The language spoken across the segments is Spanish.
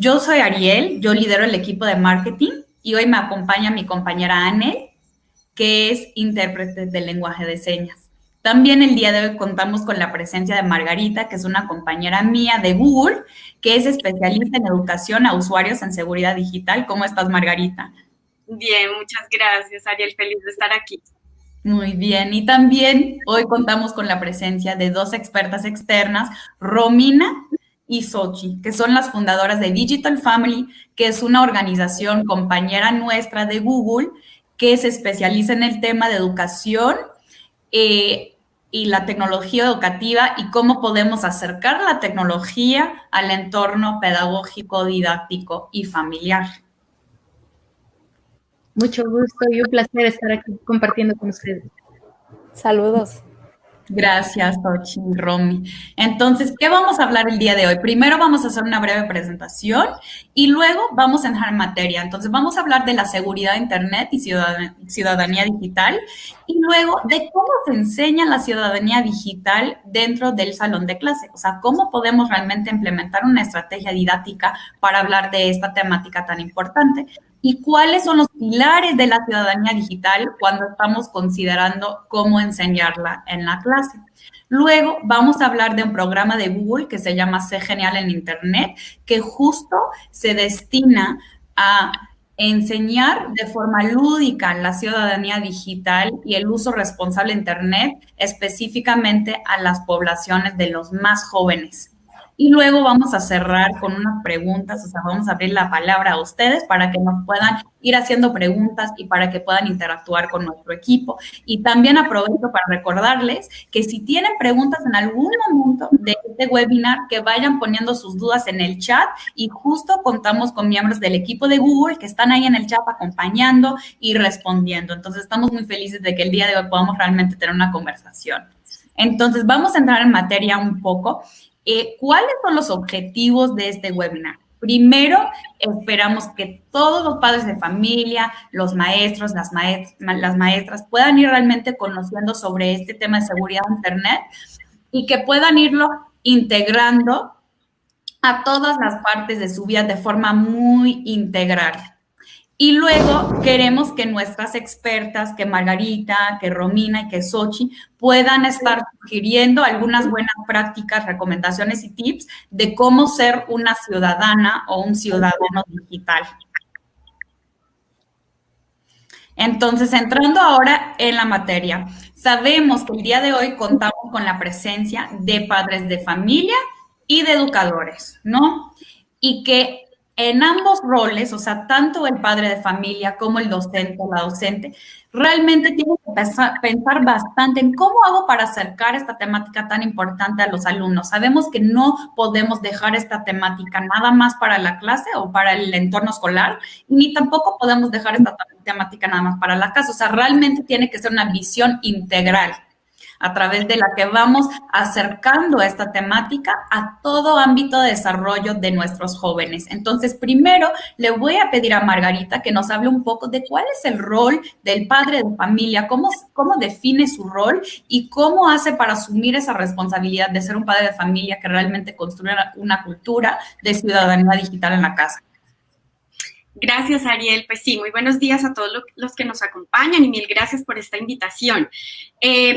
Yo soy Ariel, yo lidero el equipo de marketing y hoy me acompaña mi compañera Anel, que es intérprete del lenguaje de señas. También el día de hoy contamos con la presencia de Margarita, que es una compañera mía de Google, que es especialista en educación a usuarios en seguridad digital. ¿Cómo estás, Margarita? Bien, muchas gracias, Ariel. Feliz de estar aquí. Muy bien. Y también hoy contamos con la presencia de dos expertas externas, Romina y Sochi, que son las fundadoras de Digital Family, que es una organización compañera nuestra de Google que se especializa en el tema de educación eh, y la tecnología educativa y cómo podemos acercar la tecnología al entorno pedagógico, didáctico y familiar. Mucho gusto y un placer estar aquí compartiendo con ustedes. Saludos. Gracias, Tochi, Romy. Entonces, ¿qué vamos a hablar el día de hoy? Primero vamos a hacer una breve presentación y luego vamos a entrar en materia. Entonces, vamos a hablar de la seguridad de Internet y ciudadanía digital y luego de cómo se enseña la ciudadanía digital dentro del salón de clase. O sea, cómo podemos realmente implementar una estrategia didáctica para hablar de esta temática tan importante y cuáles son los pilares de la ciudadanía digital cuando estamos considerando cómo enseñarla en la clase. Luego vamos a hablar de un programa de Google que se llama Sé Genial en Internet, que justo se destina a enseñar de forma lúdica la ciudadanía digital y el uso responsable de Internet, específicamente a las poblaciones de los más jóvenes. Y luego vamos a cerrar con unas preguntas, o sea, vamos a abrir la palabra a ustedes para que nos puedan ir haciendo preguntas y para que puedan interactuar con nuestro equipo. Y también aprovecho para recordarles que si tienen preguntas en algún momento de este webinar, que vayan poniendo sus dudas en el chat y justo contamos con miembros del equipo de Google que están ahí en el chat acompañando y respondiendo. Entonces, estamos muy felices de que el día de hoy podamos realmente tener una conversación. Entonces, vamos a entrar en materia un poco. ¿Cuáles son los objetivos de este webinar? Primero, esperamos que todos los padres de familia, los maestros, las maestras puedan ir realmente conociendo sobre este tema de seguridad de Internet y que puedan irlo integrando a todas las partes de su vida de forma muy integral. Y luego queremos que nuestras expertas, que Margarita, que Romina y que Sochi, puedan estar sugiriendo algunas buenas prácticas, recomendaciones y tips de cómo ser una ciudadana o un ciudadano digital. Entonces, entrando ahora en la materia, sabemos que el día de hoy contamos con la presencia de padres de familia y de educadores, ¿no? Y que en ambos roles, o sea, tanto el padre de familia como el docente o la docente, realmente tienen que pensar bastante en cómo hago para acercar esta temática tan importante a los alumnos. Sabemos que no podemos dejar esta temática nada más para la clase o para el entorno escolar, ni tampoco podemos dejar esta temática nada más para la casa. O sea, realmente tiene que ser una visión integral a través de la que vamos acercando esta temática a todo ámbito de desarrollo de nuestros jóvenes. Entonces, primero le voy a pedir a Margarita que nos hable un poco de cuál es el rol del padre de familia, cómo define su rol y cómo hace para asumir esa responsabilidad de ser un padre de familia que realmente construya una cultura de ciudadanía digital en la casa. Gracias, Ariel. Pues sí, muy buenos días a todos los que nos acompañan y mil gracias por esta invitación.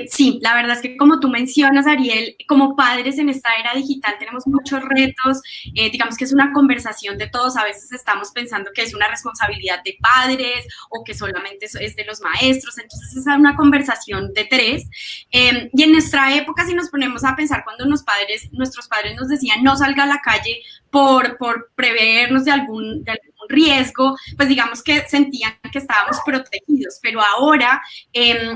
Sí, la verdad es que como tú mencionas, Ariel, como padres en esta era digital tenemos muchos retos, digamos que es una conversación de todos, a veces estamos pensando que es una responsabilidad de padres o que solamente es de los maestros, entonces es una conversación de tres. Y en nuestra época, si nos ponemos a pensar cuando nuestros padres nos decían no salga a la calle por prevernos de algún riesgo, pues digamos que sentían que estábamos protegidos, pero ahora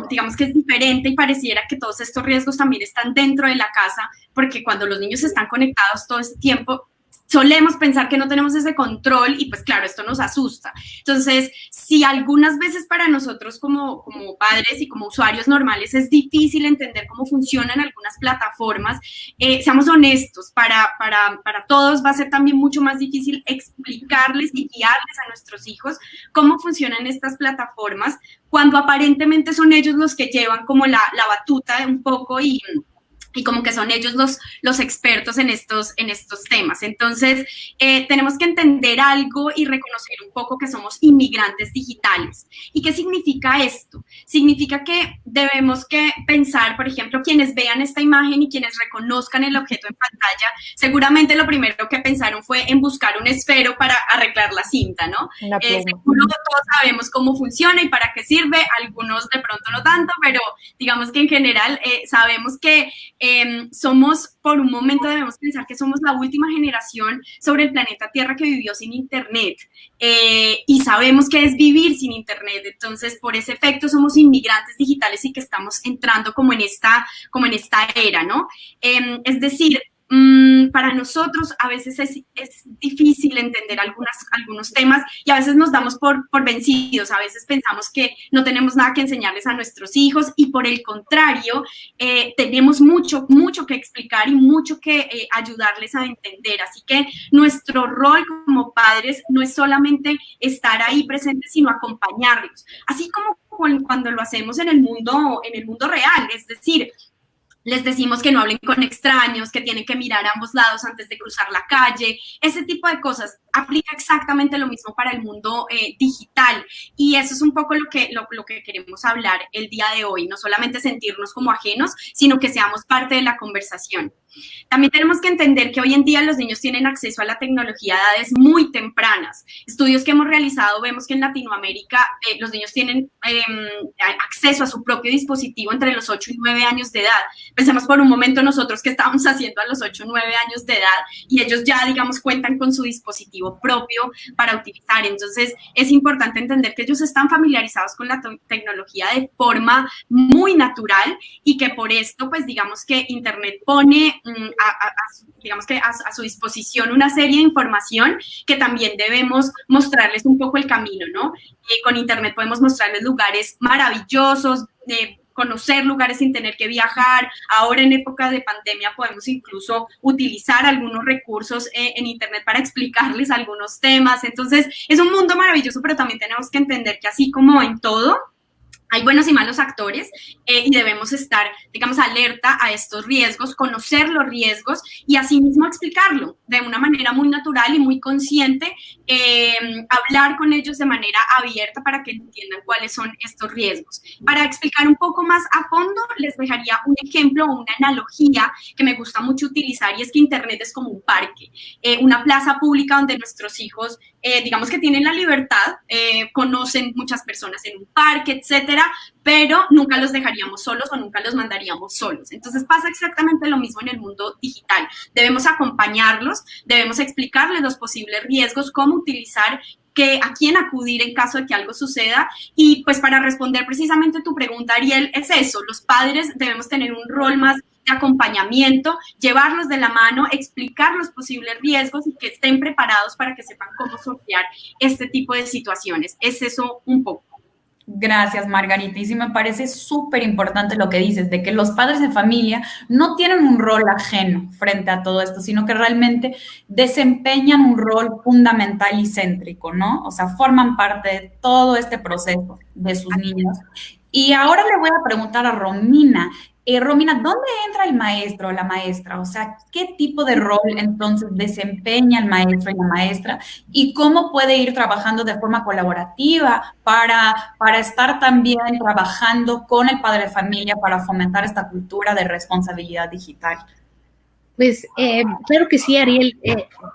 digamos que es diferente y pareciera que todos estos riesgos también están dentro de la casa, porque cuando los niños están conectados todo este tiempo, solemos pensar que no tenemos ese control y pues claro, esto nos asusta. Entonces, si algunas veces para nosotros como padres y como usuarios normales es difícil entender cómo funcionan algunas plataformas, seamos honestos, para todos va a ser también mucho más difícil explicarles y guiarles a nuestros hijos cómo funcionan estas plataformas cuando aparentemente son ellos los que llevan como la batuta un poco y y como que son ellos los expertos en estos temas. Entonces, tenemos que entender algo y reconocer un poco que somos inmigrantes digitales. ¿Y qué significa esto? Significa que debemos que pensar, por ejemplo, quienes vean esta imagen y quienes reconozcan el objeto en pantalla, seguramente lo primero que pensaron fue en buscar un esfero para arreglar la cinta, ¿no? Seguro todos sabemos cómo funciona y para qué sirve, algunos de pronto no tanto, pero digamos que en general sabemos que somos, por un momento debemos pensar que somos la última generación sobre el planeta Tierra que vivió sin Internet, y sabemos que es vivir sin Internet. Entonces, por ese efecto somos inmigrantes digitales y que estamos entrando como en esta era, ¿no? Es decir, para nosotros a veces es difícil entender algunos temas y a veces nos damos por vencidos, a veces pensamos que no tenemos nada que enseñarles a nuestros hijos y por el contrario, tenemos mucho que explicar y mucho que ayudarles a entender. Así que nuestro rol como padres no es solamente estar ahí presentes, sino acompañarlos, así como cuando lo hacemos en el mundo real, es decir, les decimos que no hablen con extraños, que tienen que mirar a ambos lados antes de cruzar la calle. Ese tipo de cosas aplica exactamente lo mismo para el mundo digital. Y eso es un poco lo que queremos hablar el día de hoy. No solamente sentirnos como ajenos, sino que seamos parte de la conversación. También tenemos que entender que hoy en día los niños tienen acceso a la tecnología a edades muy tempranas. Estudios que hemos realizado vemos que en Latinoamérica los niños tienen acceso a su propio dispositivo entre los 8 y 9 años de edad. Pensemos por un momento nosotros qué estábamos haciendo a los 8 o 9 años de edad y ellos ya, digamos, cuentan con su dispositivo propio para utilizar. Entonces, es importante entender que ellos están familiarizados con la tecnología de forma muy natural y que por esto, pues, digamos que Internet pone a su disposición una serie de información que también debemos mostrarles un poco el camino, ¿no? Con Internet podemos mostrarles lugares maravillosos, conocer lugares sin tener que viajar. Ahora en época de pandemia podemos incluso utilizar algunos recursos en Internet para explicarles algunos temas. Entonces, es un mundo maravilloso, pero también tenemos que entender que así como en todo, hay buenos y malos actores y debemos estar, digamos, alerta a estos riesgos, conocer los riesgos y asimismo explicarlo de una manera muy natural y muy consciente, hablar con ellos de manera abierta para que entiendan cuáles son estos riesgos. Para explicar un poco más a fondo, les dejaría un ejemplo o una analogía que me gusta mucho utilizar y es que Internet es como un parque, una plaza pública donde nuestros hijos, digamos que tienen la libertad, conocen muchas personas en un parque, etcétera, pero nunca los dejaríamos solos o nunca los mandaríamos solos. Entonces pasa exactamente lo mismo en el mundo digital. Debemos acompañarlos, debemos explicarles los posibles riesgos, cómo utilizar, a quién acudir en caso de que algo suceda. Y pues para responder precisamente tu pregunta, Ariel, es eso, los padres debemos tener un rol más de acompañamiento, llevarlos de la mano, explicar los posibles riesgos y que estén preparados para que sepan cómo sortear este tipo de situaciones. Es eso un poco. Gracias, Margarita. Y sí me parece súper importante lo que dices, de que los padres de familia no tienen un rol ajeno frente a todo esto, sino que realmente desempeñan un rol fundamental y céntrico, ¿no? O sea, forman parte de todo este proceso de sus niños. Y ahora le voy a preguntar a Romina. Romina, ¿dónde entra el maestro o la maestra? O sea, ¿qué tipo de rol entonces desempeña el maestro y la maestra? ¿Y cómo puede ir trabajando de forma colaborativa para estar también trabajando con el padre de familia para fomentar esta cultura de responsabilidad digital? Pues claro que sí, Ariel.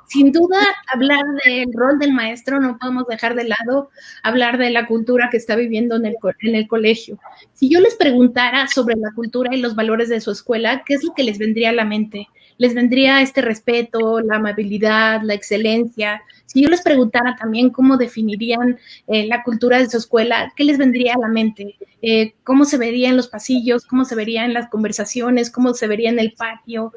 Sin duda, hablar del rol del maestro no podemos dejar de lado hablar de la cultura que está viviendo en el colegio. Si yo les preguntara sobre la cultura y los valores de su escuela, ¿qué es lo que les vendría a la mente? ¿Les vendría este respeto, la amabilidad, la excelencia? Si yo les preguntara también cómo definirían la cultura de su escuela, ¿qué les vendría a la mente? ¿Cómo se vería en los pasillos? ¿Cómo se vería en las conversaciones? ¿Cómo se vería en el patio?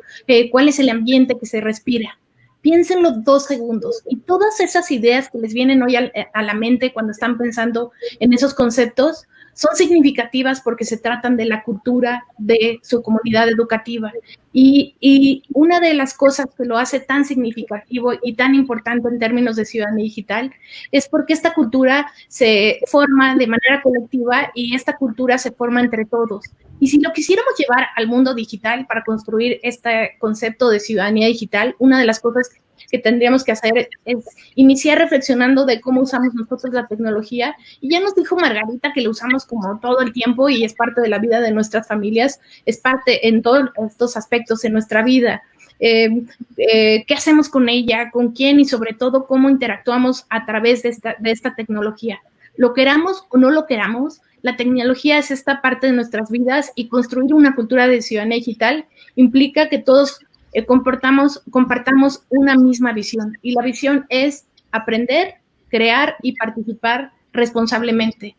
¿Cuál es el ambiente que se respira? Piénsenlo 2 segundos y todas esas ideas que les vienen hoy a la mente cuando están pensando en esos conceptos, son significativas porque se tratan de la cultura de su comunidad educativa. Y una de las cosas que lo hace tan significativo y tan importante en términos de ciudadanía digital es porque esta cultura se forma de manera colectiva y esta cultura se forma entre todos. Y si lo quisiéramos llevar al mundo digital para construir este concepto de ciudadanía digital, una de las cosas que tendríamos que hacer es iniciar reflexionando de cómo usamos nosotros la tecnología. Y ya nos dijo Margarita que lo usamos como todo el tiempo y es parte de la vida de nuestras familias, es parte en todos estos aspectos en nuestra vida. ¿Qué hacemos con ella? ¿Con quién? Y sobre todo, ¿cómo interactuamos a través de esta tecnología? Lo queramos o no lo queramos, la tecnología es esta parte de nuestras vidas y construir una cultura de ciudadanía digital implica que todos compartamos una misma visión. Y la visión es aprender, crear y participar responsablemente.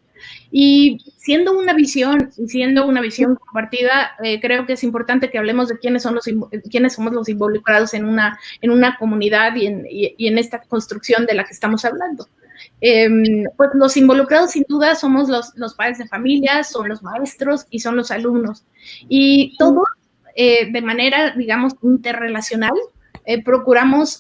Y siendo una visión compartida, creo que es importante que hablemos de quiénes somos los involucrados en una comunidad y en esta construcción de la que estamos hablando. Pues los involucrados sin duda somos los padres de familia, son los maestros y son los alumnos. Y todo de manera, digamos, interrelacional,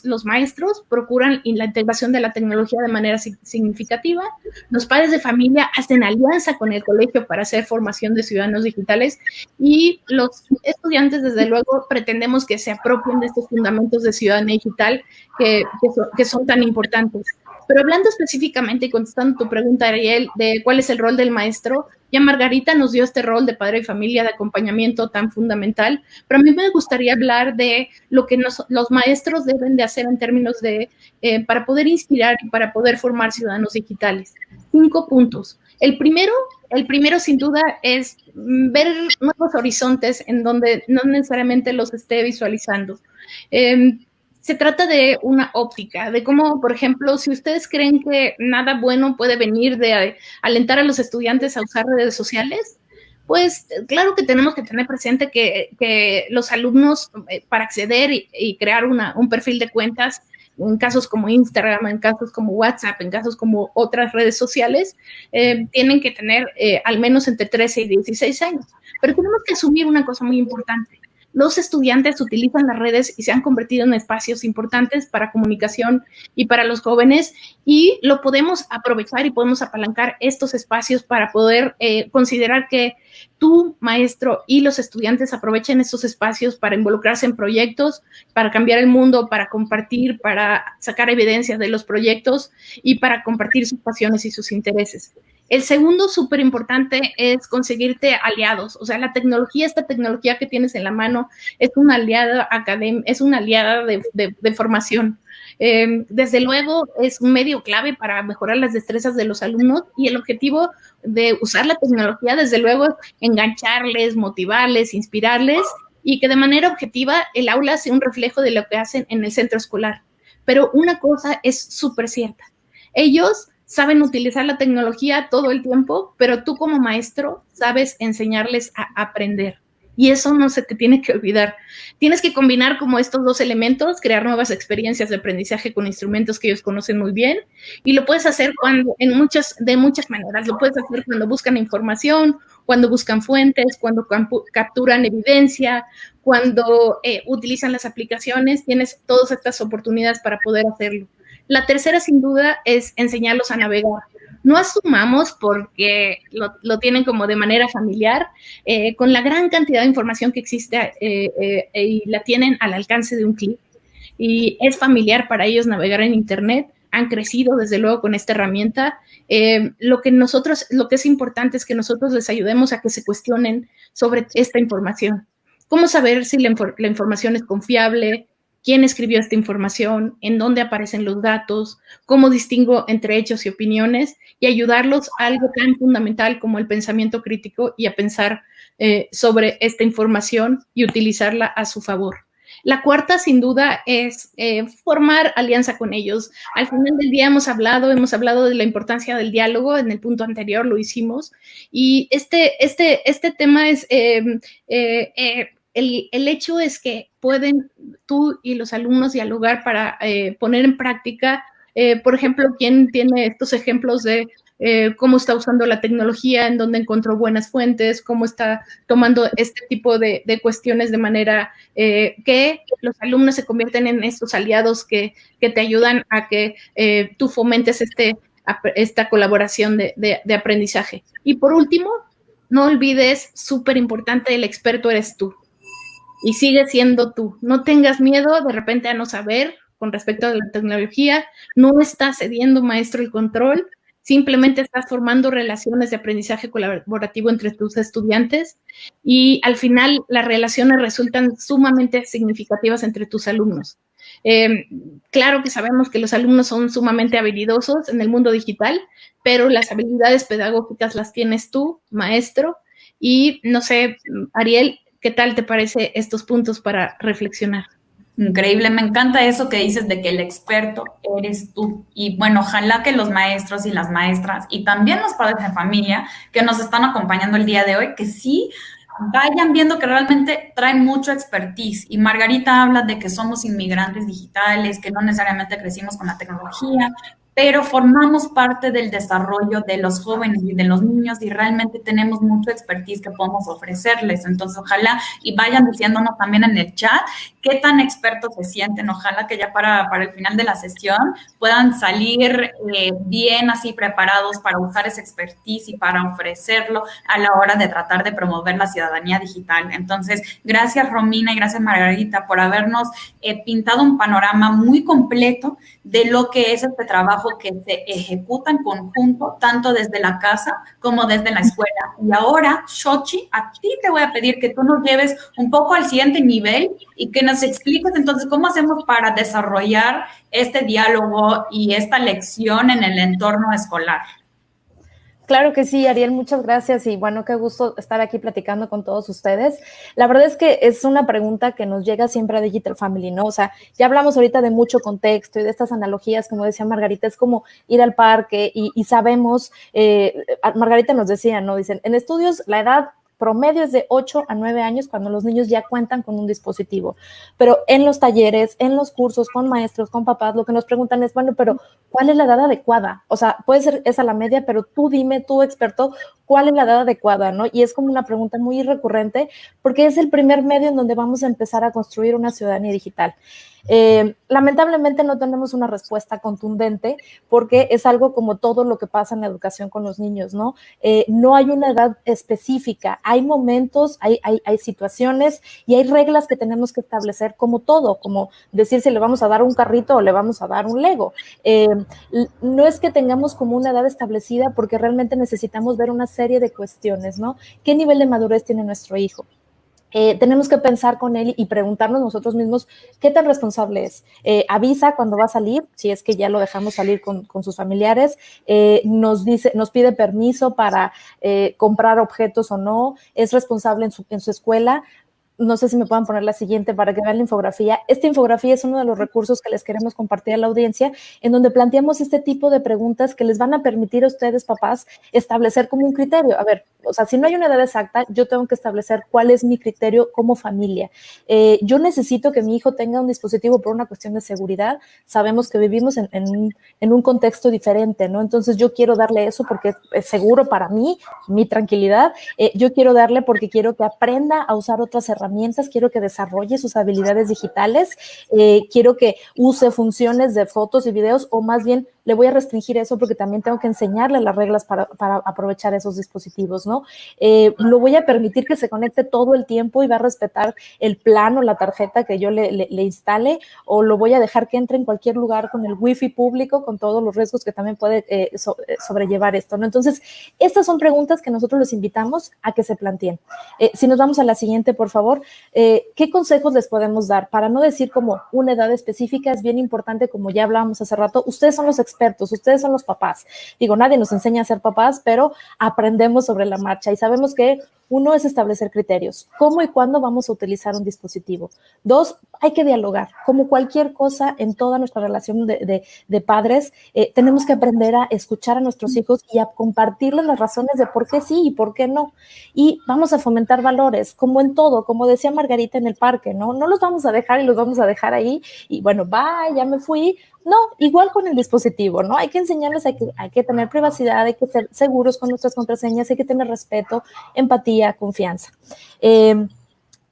los maestros procuran la integración de la tecnología de manera significativa, los padres de familia hacen alianza con el colegio para hacer formación de ciudadanos digitales y los estudiantes, desde luego, pretendemos que se apropien de estos fundamentos de ciudadanía digital que son tan importantes. Pero hablando específicamente y contestando tu pregunta, Ariel, de cuál es el rol del maestro, ya Margarita nos dio este rol de padre y familia de acompañamiento tan fundamental, pero a mí me gustaría hablar de lo que los maestros deben de hacer en términos de, para poder inspirar y para poder formar ciudadanos digitales. 5 puntos. El primero sin duda es ver nuevos horizontes en donde no necesariamente los esté visualizando. Se trata de una óptica, de cómo, por ejemplo, si ustedes creen que nada bueno puede venir de alentar a los estudiantes a usar redes sociales, pues claro que tenemos que tener presente que los alumnos, para acceder y crear un perfil de cuentas, en casos como Instagram, en casos como WhatsApp, en casos como otras redes sociales, tienen que tener al menos entre 13 y 16 años. Pero tenemos que asumir una cosa muy importante. Los estudiantes utilizan las redes y se han convertido en espacios importantes para comunicación y para los jóvenes y lo podemos aprovechar y podemos apalancar estos espacios para poder considerar que tú, maestro, y los estudiantes aprovechen estos espacios para involucrarse en proyectos, para cambiar el mundo, para compartir, para sacar evidencias de los proyectos y para compartir sus pasiones y sus intereses. El segundo, súper importante, es conseguirte aliados. O sea, esta tecnología que tienes en la mano es una aliada académica, es una aliada de formación. Desde luego, es un medio clave para mejorar las destrezas de los alumnos y el objetivo de usar la tecnología, desde luego, es engancharles, motivarles, inspirarles y que de manera objetiva el aula sea un reflejo de lo que hacen en el centro escolar. Pero una cosa es súper cierta. Ellos saben utilizar la tecnología todo el tiempo, pero tú como maestro sabes enseñarles a aprender. Y eso no se te tiene que olvidar. Tienes que combinar como estos dos elementos, crear nuevas experiencias de aprendizaje con instrumentos que ellos conocen muy bien. Y lo puedes hacer de muchas maneras. Lo puedes hacer cuando buscan información, cuando buscan fuentes, cuando capturan evidencia, cuando utilizan las aplicaciones. Tienes todas estas oportunidades para poder hacerlo. La tercera, sin duda, es enseñarlos a navegar. No asumamos, porque lo tienen como de manera familiar, con la gran cantidad de información que existe y la tienen al alcance de un clic. Y es familiar para ellos navegar en Internet. Han crecido, desde luego, con esta herramienta. Lo que es importante es que nosotros les ayudemos a que se cuestionen sobre esta información. ¿Cómo saber si la información es confiable? ¿Quién escribió esta información? ¿En dónde aparecen los datos? ¿Cómo distingo entre hechos y opiniones? Y ayudarlos a algo tan fundamental como el pensamiento crítico y a pensar sobre esta información y utilizarla a su favor. La cuarta, sin duda, es formar alianza con ellos. Al final del día hemos hablado de la importancia del diálogo. En el punto anterior lo hicimos. Y este tema es... El hecho es que pueden tú y los alumnos dialogar para poner en práctica, por ejemplo, ¿quién tiene estos ejemplos de cómo está usando la tecnología, en dónde encontró buenas fuentes, cómo está tomando este tipo de cuestiones de manera que los alumnos se convierten en estos aliados que te ayudan a que tú fomentes esta colaboración de aprendizaje. Y por último, no olvides, súper importante, el experto eres tú. Y sigue siendo tú. No tengas miedo de repente a no saber con respecto a la tecnología. No estás cediendo, maestro, el control. Simplemente estás formando relaciones de aprendizaje colaborativo entre tus estudiantes y al final las relaciones resultan sumamente significativas entre tus alumnos. Claro que sabemos que los alumnos son sumamente habilidosos en el mundo digital, pero las habilidades pedagógicas las tienes tú, maestro, y no sé, Ariel, ¿qué tal te parece estos puntos para reflexionar? Increíble, me encanta eso que dices de que el experto eres tú. Y bueno, ojalá que los maestros y las maestras y también los padres de familia que nos están acompañando el día de hoy, que sí vayan viendo que realmente traen mucho expertise. Y Margarita habla de que somos inmigrantes digitales, que no necesariamente crecimos con la tecnología, pero formamos parte del desarrollo de los jóvenes y de los niños y realmente tenemos mucho expertise que podemos ofrecerles. Entonces, ojalá y vayan diciéndonos también en el chat qué tan expertos se sienten. Ojalá que ya para el final de la sesión puedan salir bien así preparados para usar ese expertise y para ofrecerlo a la hora de tratar de promover la ciudadanía digital. Entonces, gracias Romina y gracias Margarita por habernos pintado un panorama muy completo de lo que es este trabajo que se ejecuta en conjunto, tanto desde la casa como desde la escuela. Y ahora, Xochi, a ti te voy a pedir que tú nos lleves un poco al siguiente nivel y que nos expliques entonces cómo hacemos para desarrollar este diálogo y esta lección en el entorno escolar. Claro que sí, Ariel, muchas gracias y bueno, qué gusto estar aquí platicando con todos ustedes. La verdad es que es una pregunta que nos llega siempre a Digital Family, ¿no? O sea, ya hablamos ahorita de mucho contexto y de estas analogías, como decía Margarita, es como ir al parque y sabemos, Margarita nos decía, ¿no? Dicen, en estudios la edad promedio es de 8 a 9 años cuando los niños ya cuentan con un dispositivo. Pero en los talleres, en los cursos, con maestros, con papás, lo que nos preguntan es, bueno, pero ¿cuál es la edad adecuada? O sea, puede ser esa la media, pero tú dime, tú experto, ¿cuál es la edad adecuada? ¿No? Y es como una pregunta muy recurrente porque es el primer medio en donde vamos a empezar a construir una ciudadanía digital. Lamentablemente no tenemos una respuesta contundente porque es algo como todo lo que pasa en la educación con los niños, ¿no? No hay una edad específica, hay momentos, hay situaciones y hay reglas que tenemos que establecer como todo, como decir si le vamos a dar un carrito o le vamos a dar un Lego. No es que tengamos como una edad establecida porque realmente necesitamos ver una serie de cuestiones, ¿no? ¿Qué nivel de madurez tiene nuestro hijo? Tenemos que pensar con él y preguntarnos nosotros mismos qué tan responsable es. Avisa cuando va a salir, si es que ya lo dejamos salir con sus familiares, nos pide permiso para comprar objetos o no, es responsable en su escuela. No sé si me puedan poner la siguiente para que vean la infografía. Esta infografía es uno de los recursos que les queremos compartir a la audiencia, en donde planteamos este tipo de preguntas que les van a permitir a ustedes, papás, establecer como un criterio. A ver, o sea, si no hay una edad exacta, yo tengo que establecer cuál es mi criterio como familia. Yo necesito que mi hijo tenga un dispositivo por una cuestión de seguridad. Sabemos que vivimos en un contexto diferente, ¿no? Entonces yo quiero darle eso porque es seguro para mí, mi tranquilidad. Yo quiero darle porque quiero que aprenda a usar otras herramientas, quiero que desarrolle sus habilidades digitales, quiero que use funciones de fotos y videos, o más bien le voy a restringir eso porque también tengo que enseñarle las reglas para aprovechar esos dispositivos, ¿no? Lo voy a permitir que se conecte todo el tiempo y va a respetar el plan o la tarjeta que yo le instale, o lo voy a dejar que entre en cualquier lugar con el wifi público, con todos los riesgos que también puede sobrellevar esto, ¿no? Entonces, estas son preguntas que nosotros les invitamos a que se planteen. Si nos vamos a la siguiente, por favor, ¿qué consejos les podemos dar? Para no decir como una edad específica, es bien importante, como ya hablábamos hace rato, ustedes son los expertos, ustedes son los papás. Digo, nadie nos enseña a ser papás, pero aprendemos sobre la marcha y sabemos que Uno es establecer criterios. ¿Cómo y cuándo vamos a utilizar un dispositivo? Dos, hay que dialogar. Como cualquier cosa en toda nuestra relación de padres, tenemos que aprender a escuchar a nuestros hijos y a compartirles las razones de por qué sí y por qué no. Y vamos a fomentar valores, como en todo, como decía Margarita en el parque, ¿no? No los vamos a dejar y los vamos a dejar ahí y bueno, bye, ya me fui. No, igual con el dispositivo, ¿no? Hay que enseñarles, hay que tener privacidad, hay que ser seguros con nuestras contraseñas, hay que tener respeto, empatía, confianza.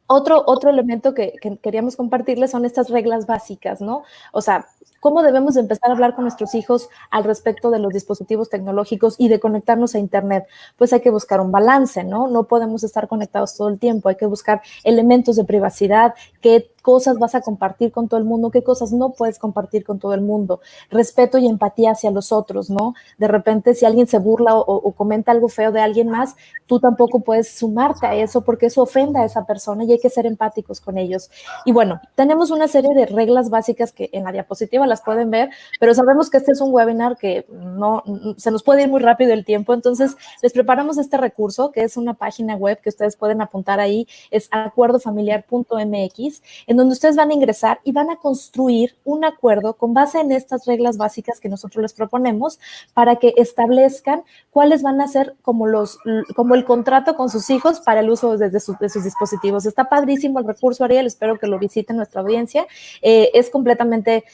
Otro elemento que queríamos compartirles son estas reglas básicas, ¿no? O sea, ¿cómo debemos de empezar a hablar con nuestros hijos al respecto de los dispositivos tecnológicos y de conectarnos a Internet? Pues hay que buscar un balance, ¿no? No podemos estar conectados todo el tiempo, hay que buscar elementos de privacidad, qué cosas vas a compartir con todo el mundo, qué cosas no puedes compartir con todo el mundo, respeto y empatía hacia los otros, ¿no? De repente, si alguien se burla o comenta algo feo de alguien más, tú tampoco puedes sumarte a eso porque eso ofende a esa persona y hay que ser empáticos con ellos. Y bueno, tenemos una serie de reglas básicas que en la diapositiva las pueden ver, pero sabemos que este es un webinar que no se nos puede ir muy rápido el tiempo, entonces les preparamos este recurso que es una página web que ustedes pueden apuntar ahí, es acuerdofamiliar.mx, en donde ustedes van a ingresar y van a construir un acuerdo con base en estas reglas básicas que nosotros les proponemos para que establezcan cuáles van a ser como el contrato con sus hijos para el uso de sus dispositivos. Está padrísimo el recurso, Ariel, espero que lo visiten nuestra audiencia. Es completamente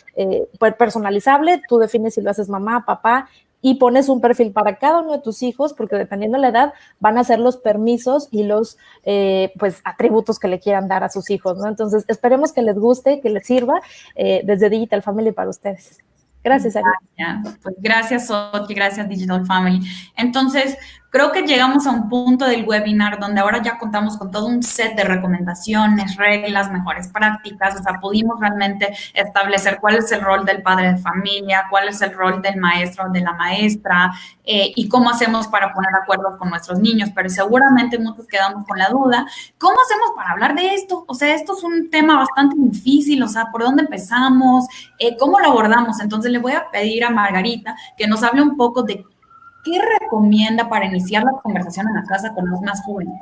personalizable, tú defines si lo haces mamá, papá, y pones un perfil para cada uno de tus hijos, porque dependiendo de la edad van a ser los permisos y los pues atributos que le quieran dar a sus hijos, ¿no? Entonces, esperemos que les guste, que les sirva desde Digital Family para ustedes. Gracias, Ariel. Pues gracias, Soti, gracias, Digital Family. Entonces, creo que llegamos a un punto del webinar donde ahora ya contamos con todo un set de recomendaciones, reglas, mejores prácticas, o sea, pudimos realmente establecer cuál es el rol del padre de familia, cuál es el rol del maestro o de la maestra, y cómo hacemos para poner acuerdos con nuestros niños, pero seguramente muchos quedamos con la duda, ¿cómo hacemos para hablar de esto? O sea, esto es un tema bastante difícil, o sea, ¿por dónde empezamos? ¿Cómo lo abordamos? Entonces le voy a pedir a Margarita que nos hable un poco de ¿qué recomienda para iniciar la conversación en la casa con los más jóvenes?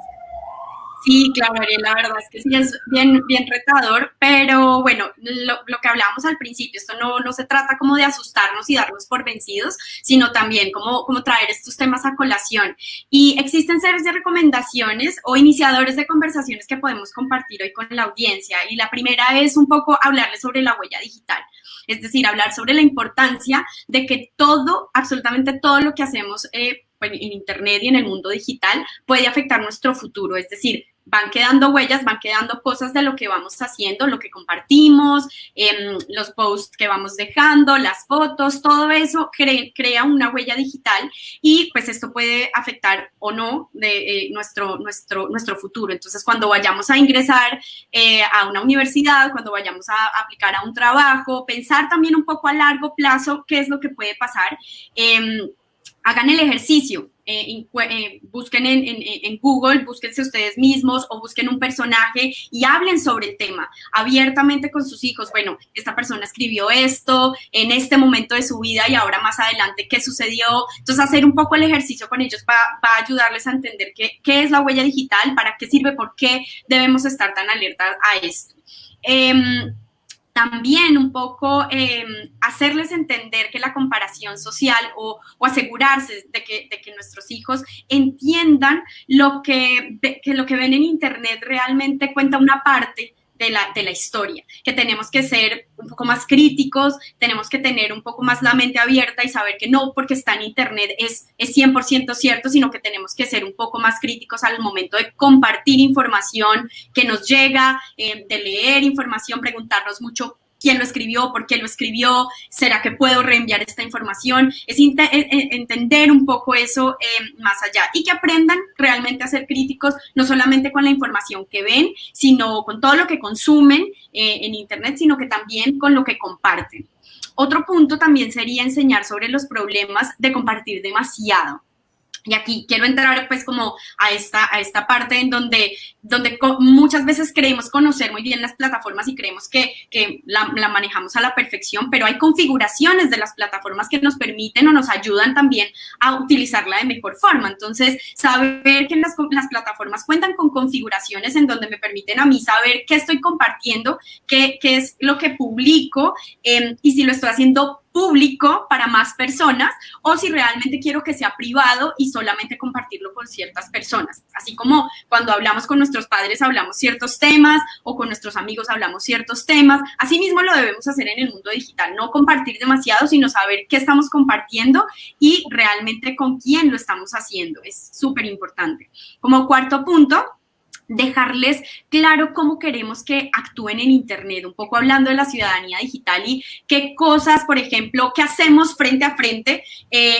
Sí, claro, Ariel, la verdad es que sí es bien retador, pero bueno, lo que hablábamos al principio, esto no se trata como de asustarnos y darnos por vencidos, sino también como traer estos temas a colación. Y existen series de recomendaciones o iniciadores de conversaciones que podemos compartir hoy con la audiencia. Y la primera es un poco hablarles sobre la huella digital. Es decir, hablar sobre la importancia de que absolutamente todo lo que hacemos en Internet y en el mundo digital puede afectar nuestro futuro. Es decir, van quedando huellas, van quedando cosas de lo que vamos haciendo, lo que compartimos, los posts que vamos dejando, las fotos, todo eso crea una huella digital y pues esto puede afectar o no de nuestro futuro. Entonces, cuando vayamos a ingresar a una universidad, cuando vayamos a aplicar a un trabajo, pensar también un poco a largo plazo qué es lo que puede pasar. Hagan el ejercicio, busquen en Google, búsquense ustedes mismos o busquen un personaje y hablen sobre el tema abiertamente con sus hijos. Bueno, esta persona escribió esto en este momento de su vida y ahora más adelante, ¿qué sucedió? Entonces, hacer un poco el ejercicio con ellos va a ayudarles a entender qué es la huella digital, para qué sirve, por qué debemos estar tan alertas a esto. También un poco hacerles entender que la comparación social o asegurarse de que nuestros hijos entiendan que lo que ven en Internet realmente cuenta una parte de la historia, que tenemos que ser un poco más críticos, tenemos que tener un poco más la mente abierta y saber que no porque está en Internet es 100% cierto, sino que tenemos que ser un poco más críticos al momento de compartir información que nos llega, de leer información, preguntarnos mucho quién lo escribió, por qué lo escribió, ¿será que puedo reenviar esta información? Es entender un poco eso más allá y que aprendan realmente a ser críticos, no solamente con la información que ven, sino con todo lo que consumen en Internet, sino que también con lo que comparten. Otro punto también sería enseñar sobre los problemas de compartir demasiado. Y aquí quiero entrar pues como a esta parte en donde muchas veces creemos conocer muy bien las plataformas y creemos que la manejamos a la perfección, pero hay configuraciones de las plataformas que nos permiten o nos ayudan también a utilizarla de mejor forma. Entonces, saber que las plataformas cuentan con configuraciones en donde me permiten a mí saber qué estoy compartiendo, qué es lo que publico y si lo estoy haciendo público para más personas o si realmente quiero que sea privado y solamente compartirlo con ciertas personas. Así como cuando hablamos con nuestros padres hablamos ciertos temas o con nuestros amigos hablamos ciertos temas, así mismo lo debemos hacer en el mundo digital, no compartir demasiado, sino saber qué estamos compartiendo y realmente con quién lo estamos haciendo. Es súper importante. Como cuarto punto, dejarles claro cómo queremos que actúen en Internet, un poco hablando de la ciudadanía digital y qué cosas, por ejemplo, qué hacemos frente a frente,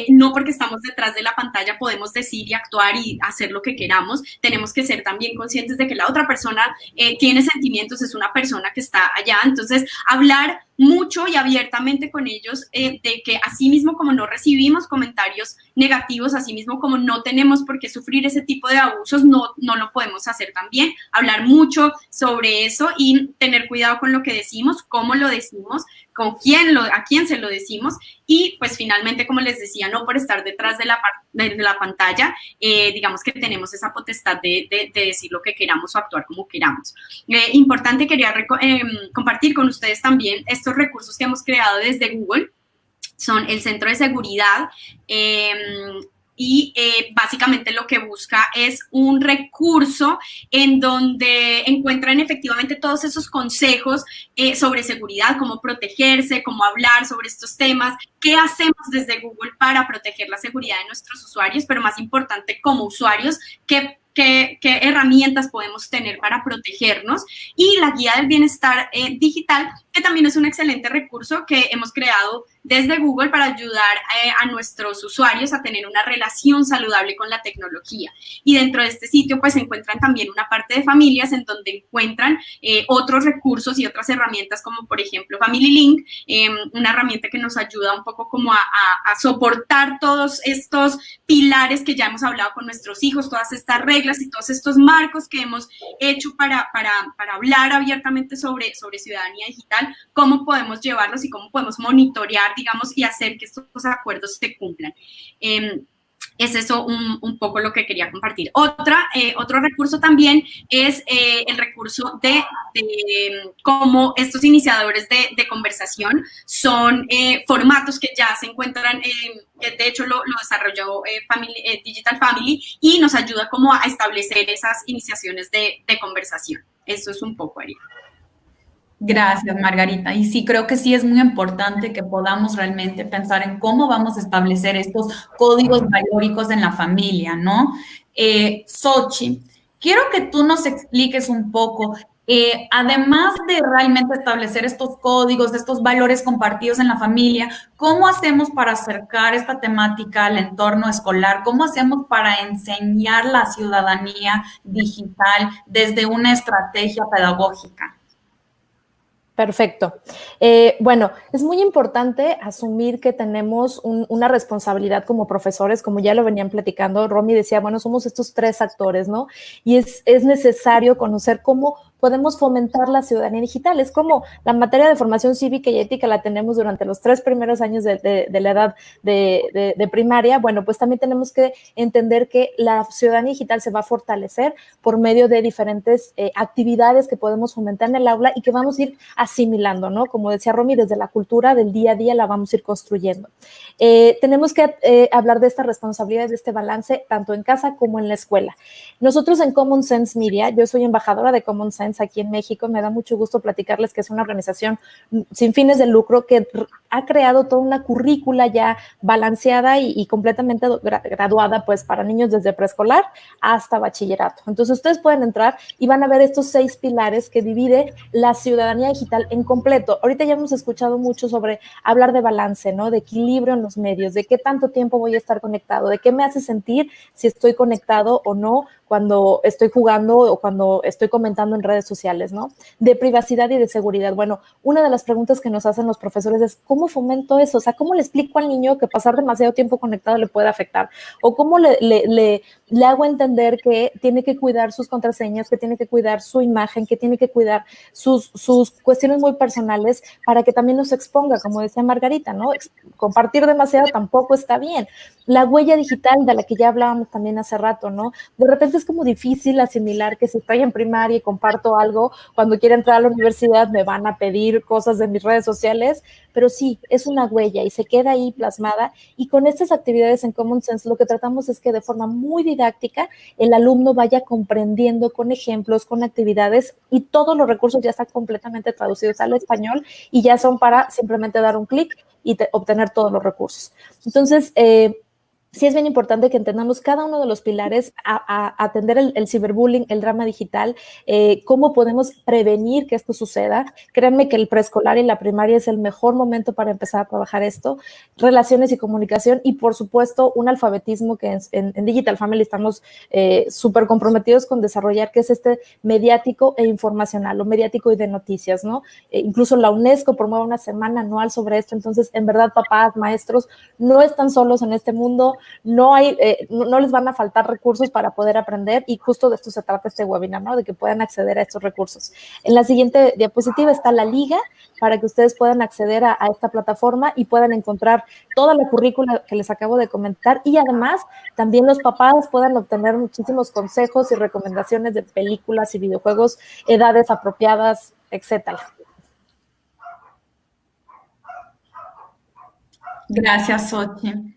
no porque estamos detrás de la pantalla podemos decir y actuar y hacer lo que queramos, tenemos que ser también conscientes de que la otra persona tiene sentimientos, es una persona que está allá, entonces hablar mucho y abiertamente con ellos de que así mismo como no recibimos comentarios negativos, así mismo como no tenemos por qué sufrir ese tipo de abusos, no lo podemos hacer también, hablar mucho sobre eso y tener cuidado con lo que decimos, cómo lo decimos, a quién se lo decimos y pues finalmente, como les decía, no por estar detrás de la pantalla, digamos que tenemos esa potestad de decir lo que queramos o actuar como queramos. Importante, quería compartir con ustedes también estos recursos que hemos creado desde Google, son el Centro de Seguridad, y básicamente lo que busca es un recurso en donde encuentran efectivamente todos esos consejos sobre seguridad, cómo protegerse, cómo hablar sobre estos temas, qué hacemos desde Google para proteger la seguridad de nuestros usuarios, pero más importante, como usuarios, qué herramientas podemos tener para protegernos y la guía del bienestar digital, que también es un excelente recurso que hemos creado desde Google para ayudar a nuestros usuarios a tener una relación saludable con la tecnología. Y dentro de este sitio pues se encuentran también una parte de familias en donde encuentran otros recursos y otras herramientas como por ejemplo Family Link, una herramienta que nos ayuda un poco como a soportar todos estos pilares que ya hemos hablado con nuestros hijos, todas estas reglas y todos estos marcos que hemos hecho para hablar abiertamente sobre ciudadanía digital, cómo podemos llevarlos y cómo podemos monitorear, digamos, y hacer que estos acuerdos se cumplan. Es eso un poco lo que quería compartir. Otro recurso también es el recurso de cómo estos iniciadores de conversación son formatos que ya se encuentran, de hecho lo desarrolló Digital Family y nos ayuda como a establecer esas iniciaciones de conversación. Eso es un poco, Ariel. Gracias, Margarita. Y sí, creo que sí es muy importante que podamos realmente pensar en cómo vamos a establecer estos códigos valóricos en la familia, ¿no? Xochitl, quiero que tú nos expliques un poco, además de realmente establecer estos códigos, estos valores compartidos en la familia, ¿cómo hacemos para acercar esta temática al entorno escolar? ¿Cómo hacemos para enseñar la ciudadanía digital desde una estrategia pedagógica? Perfecto. Bueno, es muy importante asumir que tenemos una responsabilidad como profesores, como ya lo venían platicando. Romy decía, bueno, somos estos tres actores, ¿no? Y es necesario conocer cómo podemos fomentar la ciudadanía digital. Es como la materia de formación cívica y ética la tenemos durante los 3 primeros años de la edad de primaria. Bueno, pues también tenemos que entender que la ciudadanía digital se va a fortalecer por medio de diferentes actividades que podemos fomentar en el aula y que vamos a ir asimilando, ¿no? Como decía Romy, desde la cultura del día a día la vamos a ir construyendo. Tenemos que hablar de esta responsabilidad, de este balance, tanto en casa como en la escuela. Nosotros en Common Sense Media, yo soy embajadora de Common Sense aquí en México, me da mucho gusto platicarles que es una organización sin fines de lucro que ha creado toda una currícula ya balanceada y completamente graduada pues para niños desde preescolar hasta bachillerato. Entonces ustedes pueden entrar y van a ver estos 6 pilares que divide la ciudadanía digital en completo. Ahorita ya hemos escuchado mucho sobre hablar de balance, ¿no? De equilibrio en los medios, de qué tanto tiempo voy a estar conectado, de qué me hace sentir si estoy conectado o no cuando estoy jugando o cuando estoy comentando en redes sociales, ¿no? De privacidad y de seguridad. Bueno, una de las preguntas que nos hacen los profesores es ¿cómo ¿cómo fomento eso? O sea, ¿cómo le explico al niño que pasar demasiado tiempo conectado le puede afectar? ¿O cómo le hago entender que tiene que cuidar sus contraseñas, que tiene que cuidar su imagen, que tiene que cuidar sus cuestiones muy personales para que también nos exponga, como decía Margarita, ¿no? Compartir demasiado tampoco está bien. La huella digital de la que ya hablábamos también hace rato, ¿no? De repente es como difícil asimilar que si estoy en primaria y comparto algo, cuando quiera entrar a la universidad me van a pedir cosas de mis redes sociales, pero sí, es una huella y se queda ahí plasmada, y con estas actividades en Common Sense lo que tratamos es que de forma muy didáctica el alumno vaya comprendiendo con ejemplos, con actividades, y todos los recursos ya están completamente traducidos al español y ya son para simplemente dar un clic y obtener todos los recursos. Entonces, sí es bien importante que entendamos cada uno de los pilares a atender el ciberbullying, el drama digital, cómo podemos prevenir que esto suceda. Créanme que el preescolar y la primaria es el mejor momento para empezar a trabajar esto, relaciones y comunicación, y por supuesto un alfabetismo que en Digital Family estamos súper comprometidos con desarrollar, que es este mediático e informacional, o mediático y de noticias, ¿no? Incluso la UNESCO promueve una semana anual sobre esto. Entonces, en verdad, papás, maestros, no están solos en este mundo. No les van a faltar recursos para poder aprender, y justo de esto se trata este webinar, ¿no? De que puedan acceder a estos recursos. En la siguiente diapositiva está la liga para que ustedes puedan acceder a esta plataforma y puedan encontrar toda la currícula que les acabo de comentar, y además también los papás puedan obtener muchísimos consejos y recomendaciones de películas y videojuegos, edades apropiadas, etcétera. Gracias, Xochitl.